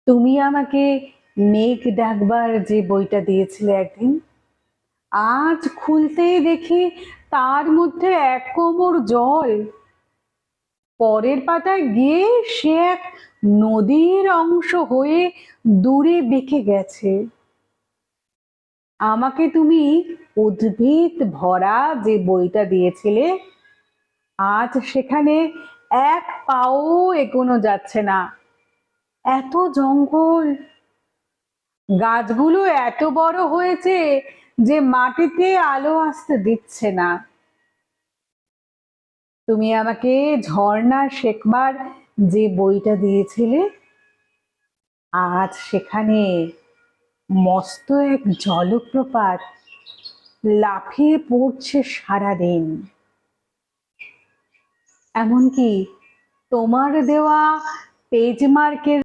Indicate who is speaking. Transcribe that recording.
Speaker 1: তুমি আমাকে মেঘ ডাকবার যে বইটা দিয়েছিলে একদিন, আজ খুলতেই দেখি তার মধ্যে এক কোমর জল। পরের পাতায় গিয়ে সে এক নদীর অংশ হয়ে দূরে বেঁকে গেছে। আমাকে তুমি উদ্ভিদ ভরা যে বইটা দিয়েছিলে, আজ সেখানে এক পাও এগোনো যাচ্ছে না। এত জঙ্গল, গাছগুলো এত বড় হয়েছে যে মাটিতে আলো আসতে দিচ্ছে না। তুমি আমাকে ঝর্ণা শেখবার যে বইটা দিয়েছিলে, আজ সেখানে মস্ত এক জলপ্রপাত লাফিয়ে পড়ছে সারাদিন। এমনকি তোমার দেওয়া পেজ মার্কের